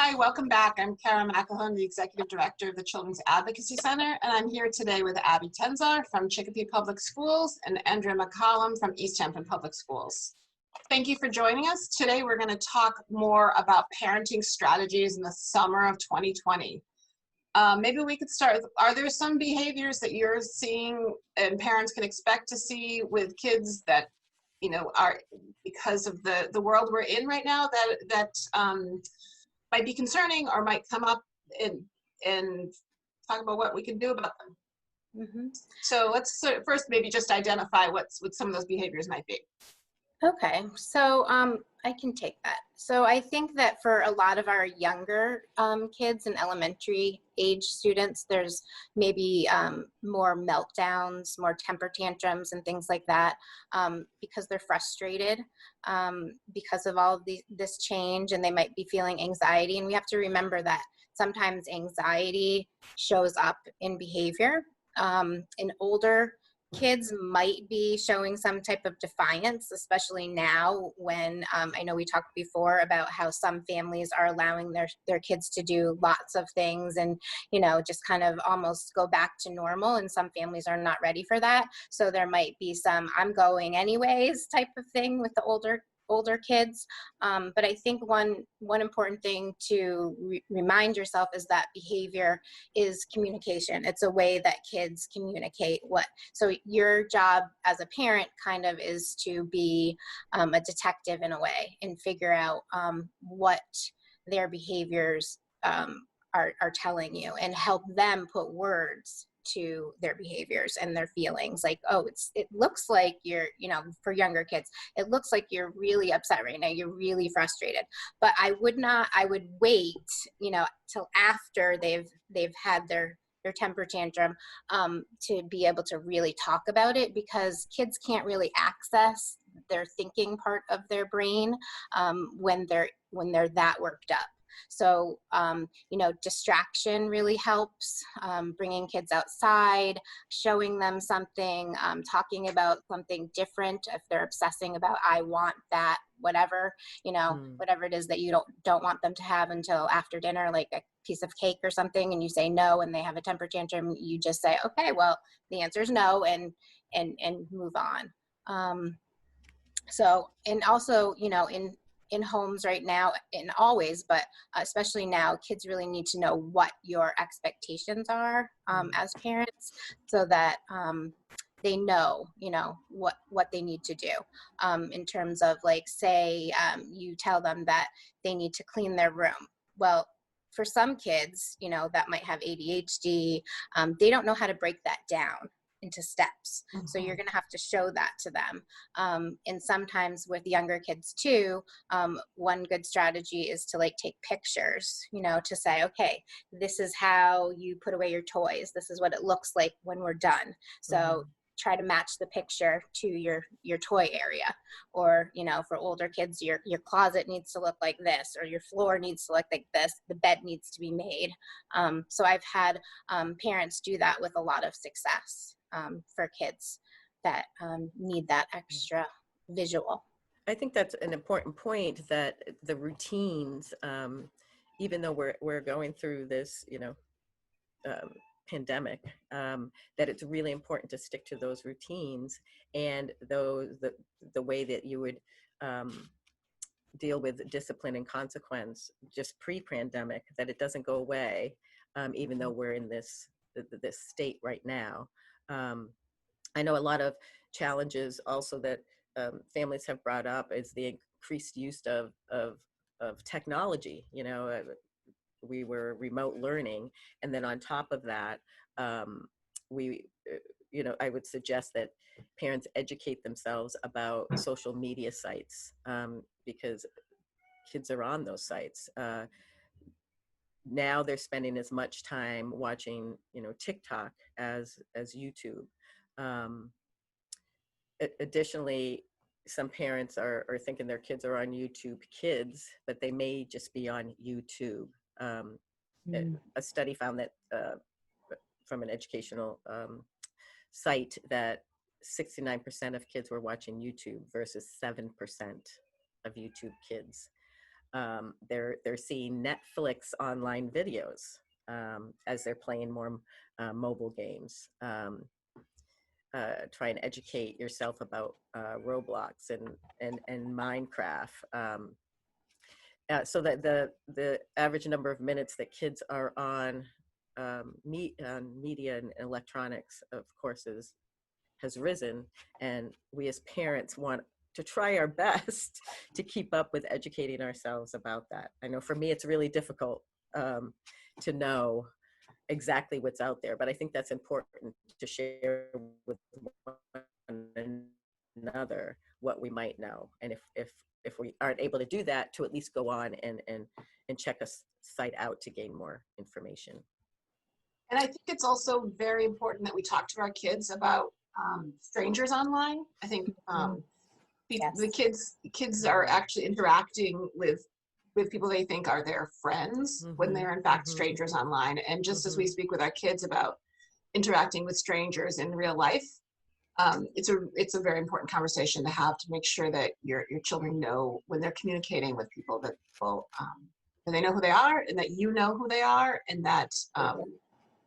Hi, welcome back. I'm Kara McElhone, the Executive Director of the Children's Advocacy Center, and I'm here today with Abbey Tenczar from Chicopee Public Schools and Andrea McCallum from Easthampton Public Schools. Thank you for joining us. Today we're going to talk more about parenting strategies in the summer of 2020. Maybe we could start with, are there some behaviors that you're seeing and parents can expect to see with kids that, you know, are because of the world we're in right now that might be concerning or might come up and talk about what we can do about them? Mm-hmm. So let's first maybe just identify what some of those behaviors might be. Okay, so I can take that. So I think that for a lot of our younger kids and elementary age students, there's maybe more meltdowns, more temper tantrums and things like that because they're frustrated because of all of this change, and they might be feeling anxiety. And we have to remember that sometimes anxiety shows up in behavior. In older kids might be showing some type of defiance, especially now when I know we talked before about how some families are allowing their kids to do lots of things and, you know, just kind of almost go back to normal, and some families are not ready for that. So there might be some "I'm going anyways" type of thing with the older kids. But I think one important thing to remind yourself is that behavior is communication. It's a way that kids communicate so your job as a parent kind of is to be a detective in a way and figure out what their behaviors are telling you, and help them put words to their behaviors and their feelings. Like, oh, it looks like you're, you know, for younger kids, it looks like you're really upset right now, you're really frustrated. But I would wait, you know, till after they've had their temper tantrum to be able to really talk about it, because kids can't really access their thinking part of their brain when they're that worked up. So, you know, distraction really helps, bringing kids outside, showing them something, talking about something different. If they're obsessing about, I want that, whatever, you know, whatever it is that you don't want them to have until after dinner, like a piece of cake or something, and you say no, and they have a temper tantrum, you just say, okay, well, the answer is no, and move on. So, and also, you know, in homes right now, and always, but especially now, kids really need to know what your expectations are as parents, so that they know, you know, what they need to do in terms of, like, say you tell them that they need to clean their room. Well, for some kids, you know, that might have ADHD, they don't know how to break that down into steps. So you're going to have to show that to them. And sometimes with younger kids too, one good strategy is to, like, take pictures, you know, to say, okay, this is how you put away your toys. This is what it looks like when we're done. So try to match the picture to your toy area. Or, you know, for older kids, your closet needs to look like this, or your floor needs to look like this, the bed needs to be made. So I've had parents do that with a lot of success for kids that need that extra visual. I think that's an important point, that the routines, even though we're going through this, you know, pandemic, that it's really important to stick to those routines, and the way that you would deal with discipline and consequence just pre-pandemic, that it doesn't go away, even though we're in this state right now. I know a lot of challenges also that families have brought up is the increased use of technology. You know, we were remote learning, and then on top of that, you know, I would suggest that parents educate themselves about social media sites, because kids are on those sites. Now they're spending as much time watching, you know, TikTok as YouTube. Additionally, some parents are thinking their kids are on YouTube Kids, but they may just be on YouTube. A study found that from an educational site that 69% of kids were watching YouTube versus 7% of YouTube Kids. They're seeing Netflix online videos as they're playing more mobile games. Try and educate yourself about Roblox and Minecraft. So that the average number of minutes that kids are on media and electronics, of course, has risen, and we as parents want to try our best to keep up with educating ourselves about that. I know for me, it's really difficult to know exactly what's out there, but I think that's important to share with one another what we might know, and if we aren't able to do that, to at least go on and check a site out to gain more information. And I think it's also very important that we talk to our kids about strangers online. I think Yes. the kids are actually interacting with people they think are their friends when they're in fact strangers online. And just as we speak with our kids about interacting with strangers in real life, it's a very important conversation to have, to make sure that your children know when they're communicating with people that they know who they are, and that you know who they are, and that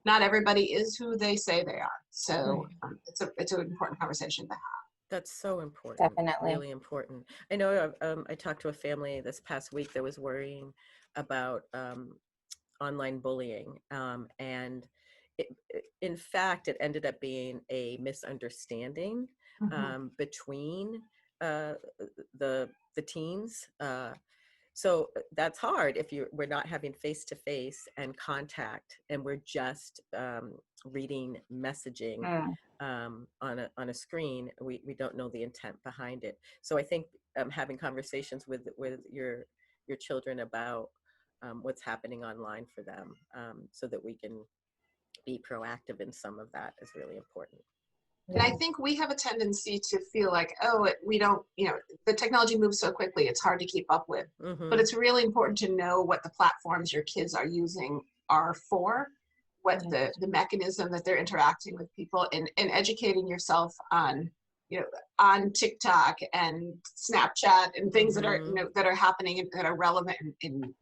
not everybody is who they say they are. So it's an important conversation to have. That's so important. Definitely. Really important. I know I talked to a family this past week that was worrying about online bullying. And in fact, it ended up being a misunderstanding between the teens. So that's hard if we're not having face-to-face and contact, and we're just reading messaging on a screen. We don't know the intent behind it. So I think having conversations with your children about what's happening online for them, so that we can be proactive in some of that, is really important. And I think we have a tendency to feel like, we don't, the technology moves so quickly, it's hard to keep up with. But it's really important to know what the platforms your kids are using are for, what the mechanism that they're interacting with people, and educating yourself on, on TikTok and Snapchat and things that are, that are happening and that are relevant in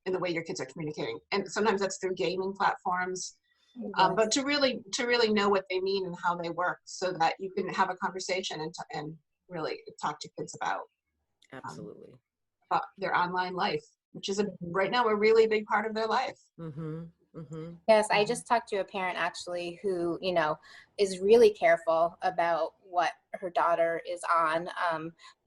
the way your kids are communicating. And sometimes that's through gaming platforms. But to really know what they mean and how they work, so that you can have a conversation and really talk to kids about about their online life, which is right now a really big part of their life. Yes, I just talked to a parent actually who, is really careful about what her daughter is on,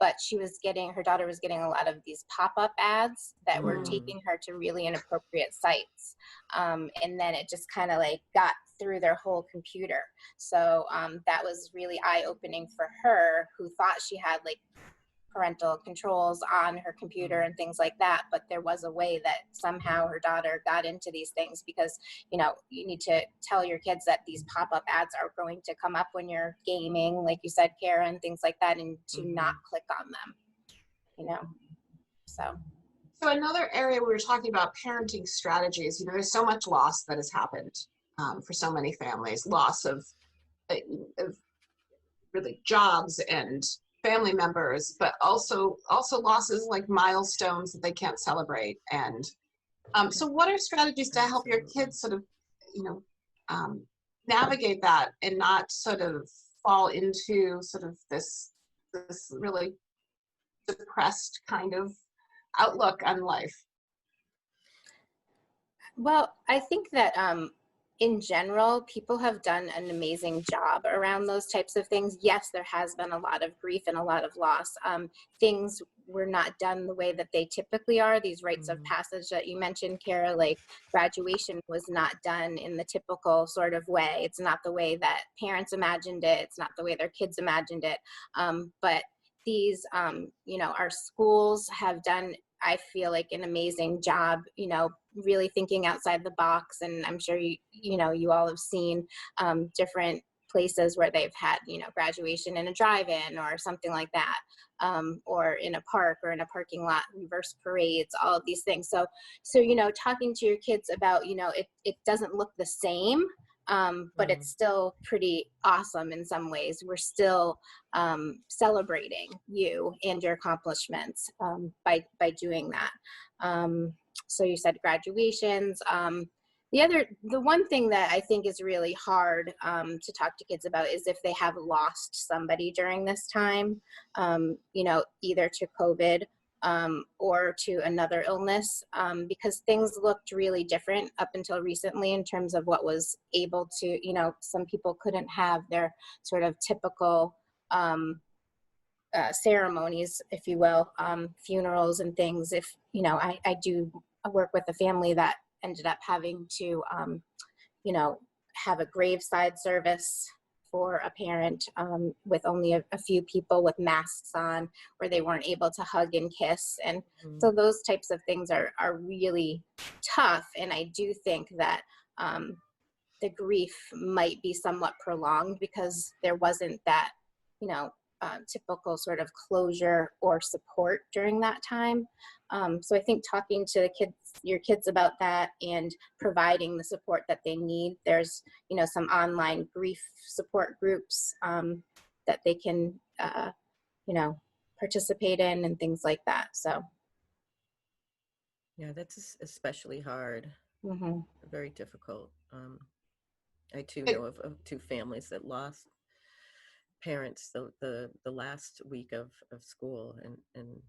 but her daughter was getting a lot of these pop-up ads that were taking her to really inappropriate sites. And then it just kind of got through their whole computer. So that was really eye-opening for her, who thought she had parental controls on her computer and things like that, but there was a way that somehow her daughter got into these things, because you need to tell your kids that these pop-up ads are going to come up when you're gaming, like you said, Kara, and things like that, and to not click on them. So another area we were talking about, parenting strategies. There's so much loss that has happened for so many families, loss of really jobs and family members, but also losses like milestones that they can't celebrate. And so what are strategies to help your kids sort of, navigate that and not sort of fall into sort of this really depressed kind of outlook on life? Well, I think that in general, people have done an amazing job around those types of things. Yes, there has been a lot of grief and a lot of loss. Things were not done the way that they typically are. These rites of passage that you mentioned, Kara, like graduation was not done in the typical sort of way. It's not the way that parents imagined it. It's not the way their kids imagined it. But these, our schools have done, I feel like, an amazing job, really thinking outside the box. And I'm sure you all have seen different places where they've had, graduation in a drive-in or something like that, or in a park or in a parking lot, reverse parades, all of these things. So talking to your kids about, it doesn't look the same but it's still pretty awesome in some ways. We're still celebrating you and your accomplishments by doing that. So you said graduations. The one thing that I think is really hard to talk to kids about is if they have lost somebody during this time, either to COVID or to another illness, because things looked really different up until recently in terms of what was able to, some people couldn't have their sort of typical ceremonies, if you will, funerals and things. If, I do work with a family that ended up having to, have a graveside service for a parent with only a few people with masks on, where they weren't able to hug and kiss. And so those types of things are really tough. And I do think that the grief might be somewhat prolonged because there wasn't that, typical sort of closure or support during that time. So I think talking to your kids about that and providing the support that they need, there's, some online grief support groups that they can, participate in and things like that. So. Yeah, that's especially hard, very difficult. I too know of two families that lost parents the last week of school, and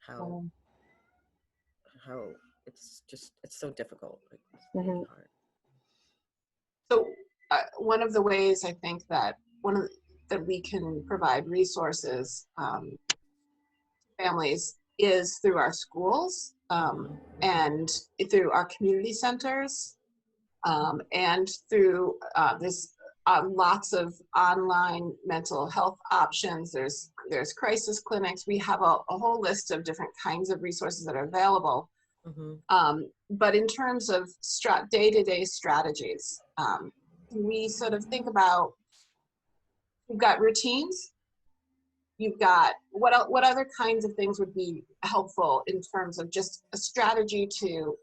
how it's so difficult. It's really hard. So one of the ways I think that that we can provide resources to families is through our schools and through our community centers and through this lots of online mental health options. There's crisis clinics. We have a whole list of different kinds of resources that are available. But in terms of day-to-day strategies, we sort of think about, you've got routines, you've got what other kinds of things would be helpful in terms of just a strategy to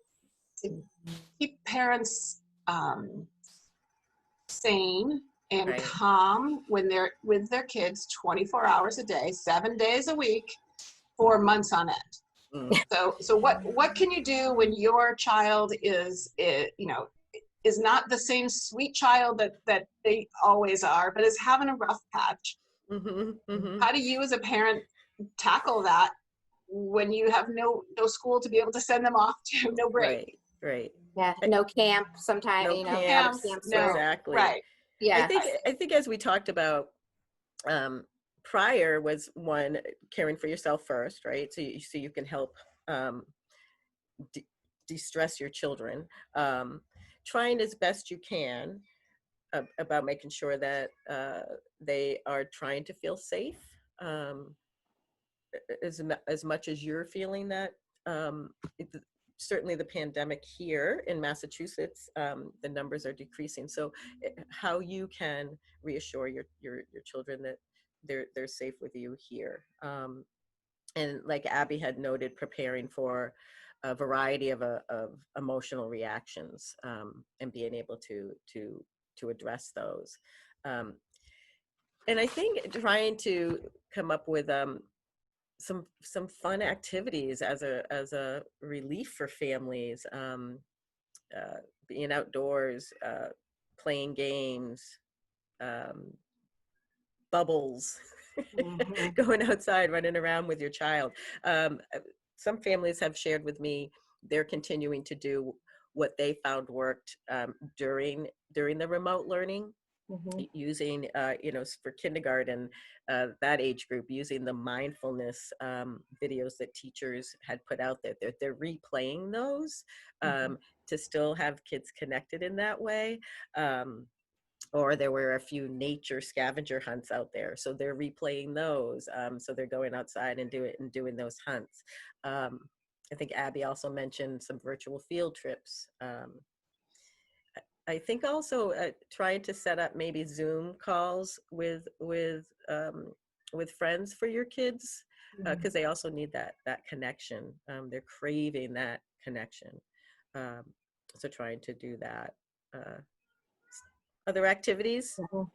keep parents sane and calm when they're with their kids 24 hours a day, 7 days a week, for months on end. So what can you do when your child is not the same sweet child that they always are, but is having a rough patch? How do you as a parent tackle that when you have no school to be able to send them off to, no break? Right. Yeah, no camp sometimes, no camps, exactly. Right. Yeah. I think as we talked about prior, was one, caring for yourself first, right? So you can help de-stress your children, trying as best you can about making sure that they are trying to feel safe, as much as you're feeling that. Certainly the pandemic here in Massachusetts, the numbers are decreasing. So how you can reassure your children that they're safe with you here. And like Abby had noted, preparing for a variety of emotional reactions and being able to address those. And I think trying to come up with some fun activities as a relief for families, being outdoors, playing games, bubbles, going outside, running around with your child. Some families have shared with me they're continuing to do what they found worked during the remote learning. Using, for kindergarten, that age group, using the mindfulness videos that teachers had put out there. They're replaying those to still have kids connected in that way. Or there were a few nature scavenger hunts out there, so they're replaying those. So they're going outside and doing those hunts. I think Abby also mentioned some virtual field trips. I think also trying to set up maybe Zoom calls with friends for your kids, because they also need that connection. They're craving that connection. So trying to do that. other activities? Mhm.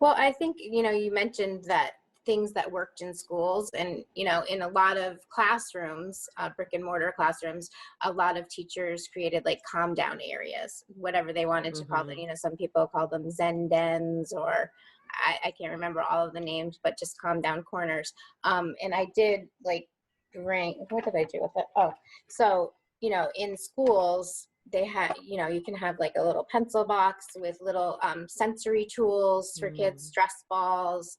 Well, I think, you mentioned that things that worked in schools, and, in a lot of classrooms, brick and mortar classrooms, a lot of teachers created like calm down areas, whatever they wanted to call them. Some people call them Zen dens, or I can't remember all of the names, but just calm down corners. And I did like what did I do with it? Oh, so, in schools, they had, you can have like a little pencil box with little sensory tools for kids, stress balls,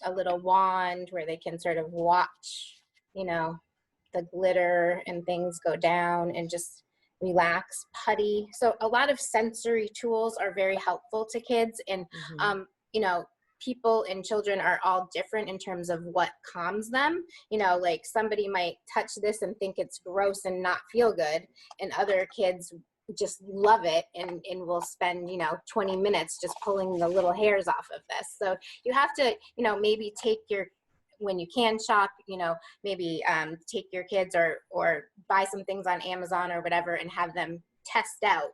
a little wand where they can sort of watch, the glitter and things go down and just relax, putty. So a lot of sensory tools are very helpful to kids. And, people and children are all different in terms of what calms them. Like somebody might touch this and think it's gross and not feel good, and other kids just love it and will spend 20 minutes just pulling the little hairs off of this. So you have to maybe take when you can shop, maybe take your kids or buy some things on Amazon or whatever and have them test out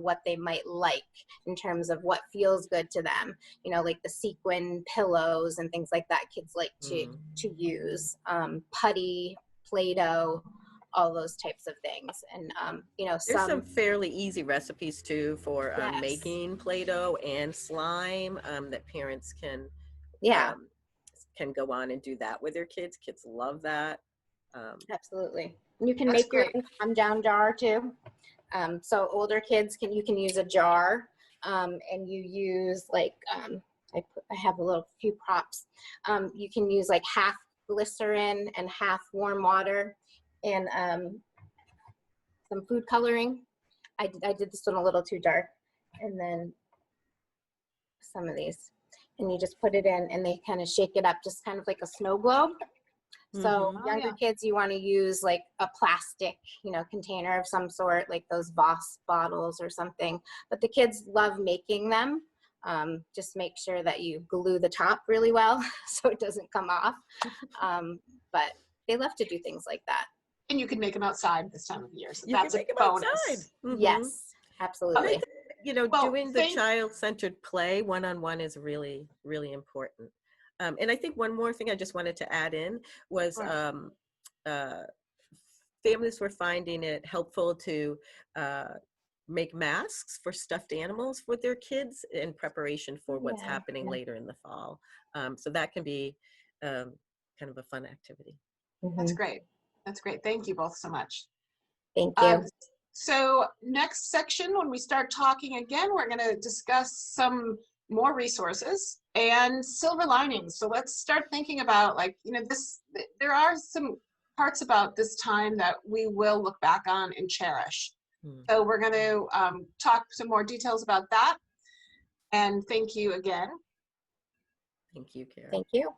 what they might like in terms of what feels good to them, like the sequin pillows and things like that kids like to use, putty, Play-Doh, all those types of things. And there's some fairly easy recipes too for Yes. making Play-Doh and slime that parents can go on and do that with their kids. Kids love that. Absolutely. And you can make your own calm down jar too. So older kids you can use a jar, and you use like, I have a few props. You can use like half glycerin and half warm water and some food coloring. I did this one a little too dark, and then some of these, and you just put it in and they kind of shake it up, just kind of like a snow globe. So younger kids, you want to use like a plastic, container of some sort, like those Voss bottles or something. But the kids love making them. Just make sure that you glue the top really well so it doesn't come off. But they love to do things like that. And you can make them outside this time of year. So you that's can a bonus. Yes, absolutely. Doing the child-centered play one-on-one is really, really important. And I think one more thing I just wanted to add in was families were finding it helpful to make masks for stuffed animals with their kids in preparation for what's happening later in the fall. So that can be kind of a fun activity. That's great. That's great. Thank you both so much. Thank you. So next section, when we start talking again, we're going to discuss some more resources and silver linings. So let's start thinking about there are some parts about this time that we will look back on and cherish. So we're going to talk some more details about that. And thank you again. Thank you, Kara. Thank you.